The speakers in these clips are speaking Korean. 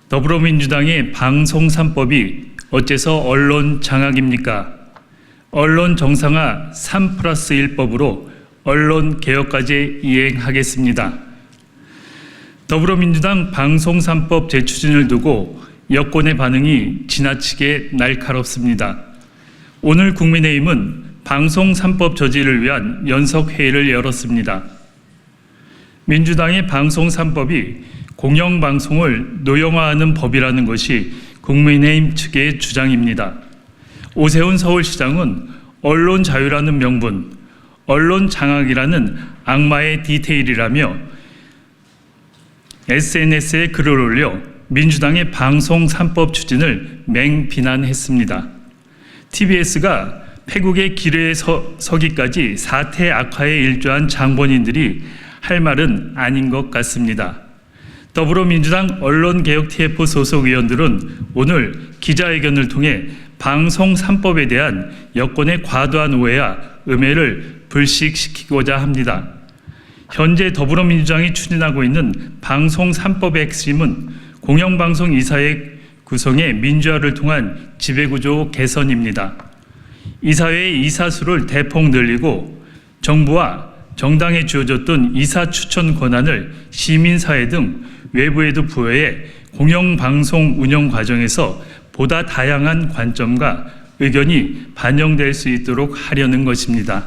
더불어민주당의 방송 3법이 어째서 언론 장악입니까? 언론 정상화 3+1법으로 언론 개혁까지 이행하겠습니다. 더불어민주당 방송 3법 재추진을 두고 여권의 반응이 지나치게 날카롭습니다. 오늘 국민의힘은 방송 3법 저지를 위한 연석회의를 열었습니다. 민주당의 방송 3법이 공영방송을 노영화하는 법이라는 것이 국민의힘 측의 주장입니다. 오세훈 서울시장은 언론 자유라는 명분, 언론 장악이라는 악마의 디테일이라며 SNS에 글을 올려 민주당의 방송 3법 추진을 맹비난했습니다. TBS가 패국의 기뢰에 서기까지 사태 악화에 일조한 장본인들이 할 말은 아닌 것 같습니다. 더불어민주당 언론개혁 TF 소속 의원들은 오늘 기자회견을 통해 방송 3법에 대한 여권의 과도한 오해와 음해를 불식시키고자 합니다. 현재 더불어민주당이 추진하고 있는 방송 3법의 핵심은 공영방송 이사회 구성의 민주화를 통한 지배구조 개선입니다. 이사회의 이사수를 대폭 늘리고 정부와 정당에 주어졌던 이사 추천 권한을 시민사회 등 외부에도 부여해 공영방송 운영 과정에서 보다 다양한 관점과 의견이 반영될 수 있도록 하려는 것입니다.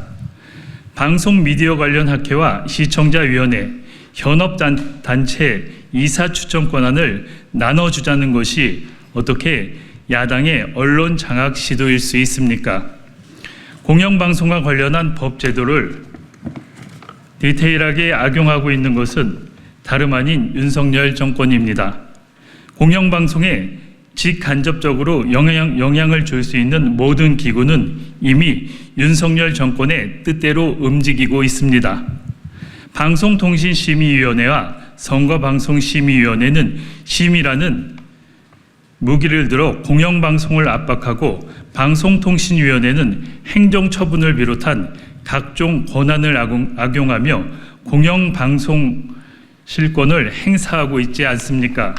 방송 미디어 관련 학회와 시청자위원회, 현업단체 이사 추천 권한을 나눠주자는 것이 어떻게 야당의 언론 장악 시도일 수 있습니까? 공영방송과 관련한 법 제도를 디테일하게 악용하고 있는 것은 다름 아닌 윤석열 정권입니다. 공영방송에 직간접적으로 영향을 줄 수 있는 모든 기구는 이미 윤석열 정권의 뜻대로 움직이고 있습니다. 방송통신심의위원회와 선거방송심의위원회는 심의라는 무기를 들어 공영방송을 압박하고 방송통신위원회는 행정처분을 비롯한 각종 권한을 악용하며 공영방송 실권을 행사하고 있지 않습니까?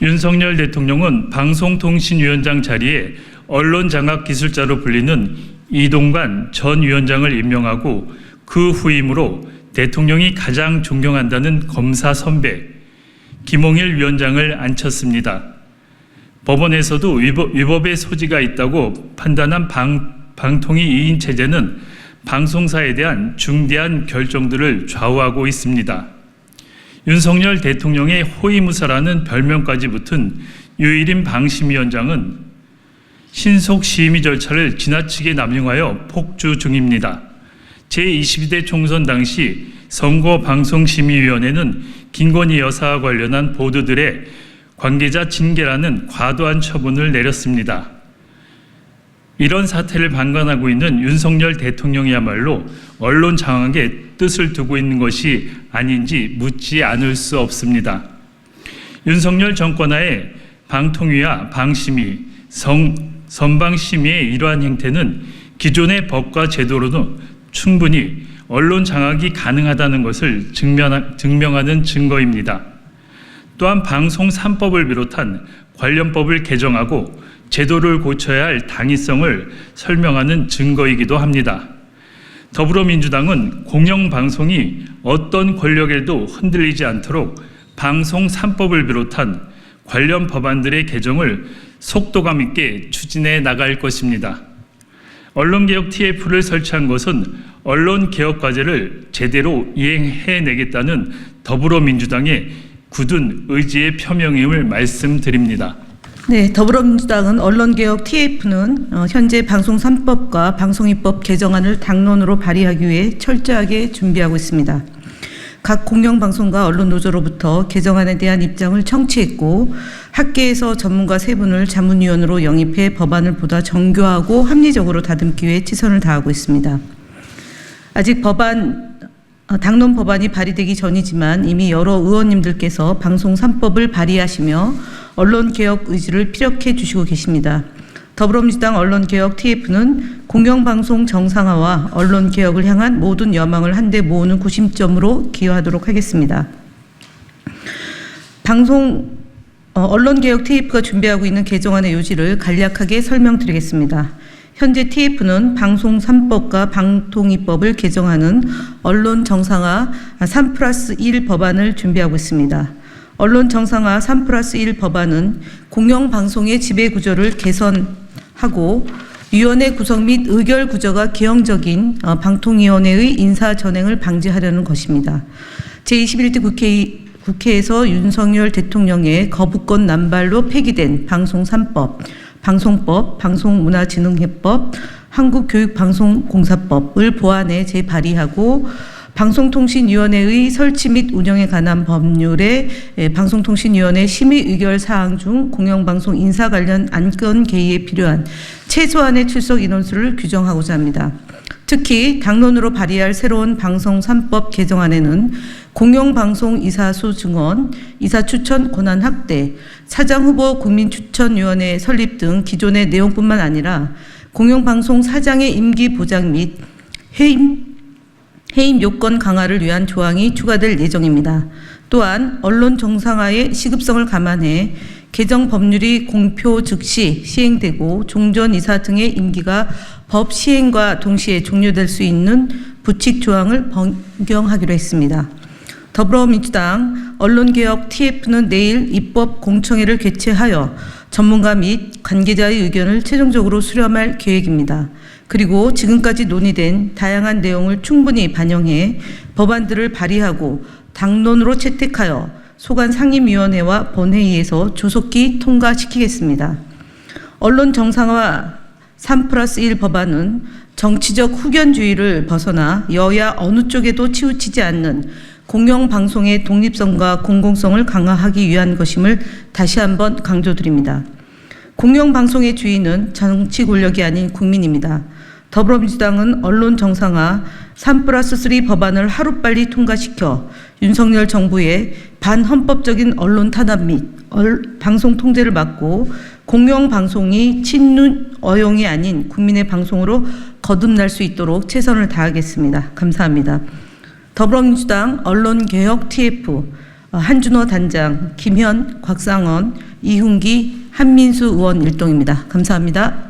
윤석열 대통령은 방송통신위원장 자리에 언론장악기술자로 불리는 이동관 전 위원장을 임명하고 그 후임으로 대통령이 가장 존경한다는 검사 선배 김홍일 위원장을 앉혔습니다. 법원에서도 위법의 소지가 있다고 판단한 방통위 2인 체제는 방송사에 대한 중대한 결정들을 좌우하고 있습니다. 윤석열 대통령의 호위무사라는 별명까지 붙은 유일인 방심위원장은 신속 심의 절차를 지나치게 남용하여 폭주 중입니다. 제22대 총선 당시 선거방송심의위원회는 김건희 여사와 관련한 보도들의 관계자 징계라는 과도한 처분을 내렸습니다. 이런 사태를 방관하고 있는 윤석열 대통령이야말로 언론 장악에 뜻을 두고 있는 것이 아닌지 묻지 않을 수 없습니다. 윤석열 정권하에 방통위와 방심위, 선방심위의 이러한 행태는 기존의 법과 제도로도 충분히 언론 장악이 가능하다는 것을 증명하는 증거입니다. 또한 방송 3법을 비롯한 관련 법을 개정하고 제도를 고쳐야 할 당위성을 설명하는 증거이기도 합니다. 더불어민주당은 공영방송이 어떤 권력에도 흔들리지 않도록 방송 3법을 비롯한 관련 법안들의 개정을 속도감 있게 추진해 나갈 것입니다. 언론개혁 TF를 설치한 것은 언론개혁과제를 제대로 이행해내겠다는 더불어민주당의 굳은 의지의 표명임을 말씀드립니다. 네, 더불어민주당은 언론개혁 TF는 현재 방송 3법과 방송입법 개정안을 당론으로 발의하기 위해 철저하게 준비하고 있습니다. 각 공영방송과 언론노조로부터 개정안에 대한 입장을 청취했고 학계에서 전문가 3분을 자문위원으로 영입해 법안을 보다 정교하고 합리적으로 다듬기 위해 최선을 다하고 있습니다. 아직 당론 법안이 발의되기 전이지만 이미 여러 의원님들께서 방송 3법을 발의하시며 언론개혁 의지를 피력해 주시고 계십니다. 더불어민주당 언론개혁 TF는 공영방송 정상화와 언론개혁을 향한 모든 여망을 한데 모으는 구심점으로 기여하도록 하겠습니다. 언론개혁 TF가 준비하고 있는 개정안의 요지를 간략하게 설명드리겠습니다. 현재 TF는 방송 3법과 방통위법을 개정하는 언론 정상화 3+1 법안을 준비하고 있습니다. 언론 정상화 3+1 법안은 공영방송의 지배구조를 개선하고 위원회 구성 및 의결 구조가 개형적인 방통위원회의 인사전행을 방지하려는 것입니다. 제21대 국회에서 윤석열 대통령의 거부권 남발로 폐기된 방송 3법, 방송법, 방송문화진흥회법, 한국교육방송공사법을 보완해 재발의하고 방송통신위원회의 설치 및 운영에 관한 법률에 방송통신위원회 심의 의결 사항 중 공영방송 인사 관련 안건 개의에 필요한 최소한의 출석 인원수를 규정하고자 합니다. 특히 당론으로 발의할 새로운 방송 3법 개정안에는 공영방송 이사수 증언, 이사 추천 권한 확대, 사장 후보 국민추천위원회 설립 등 기존의 내용뿐만 아니라 공영방송 사장의 임기 보장 및 해임 요건 강화를 위한 조항이 추가될 예정입니다. 또한 언론 정상화의 시급성을 감안해 개정 법률이 공표 즉시 시행되고 종전 이사 등의 임기가 법 시행과 동시에 종료될 수 있는 부칙 조항을 변경하기로 했습니다. 더불어민주당 언론개혁 TF는 내일 입법 공청회를 개최하여 전문가 및 관계자의 의견을 최종적으로 수렴할 계획입니다. 그리고 지금까지 논의된 다양한 내용을 충분히 반영해 법안들을 발의하고 당론으로 채택하여 소관 상임위원회와 본회의에서 조속히 통과시키겠습니다. 언론 정상화 3+1 법안은 정치적 후견주의를 벗어나 여야 어느 쪽에도 치우치지 않는 공영방송의 독립성과 공공성을 강화하기 위한 것임을 다시 한번 강조드립니다. 공영방송의 주인은 정치 권력이 아닌 국민입니다. 더불어민주당은 언론 정상화 3+3 법안을 하루빨리 통과시켜 윤석열 정부의 반헌법적인 언론 탄압 및 방송 통제를 막고 공영방송이 친윤 어용이 아닌 국민의 방송으로 거듭날 수 있도록 최선을 다하겠습니다. 감사합니다. 더불어민주당 언론개혁 TF 한준호 단장, 김현, 곽상원, 이훈기, 한민수 의원 일동입니다. 감사합니다.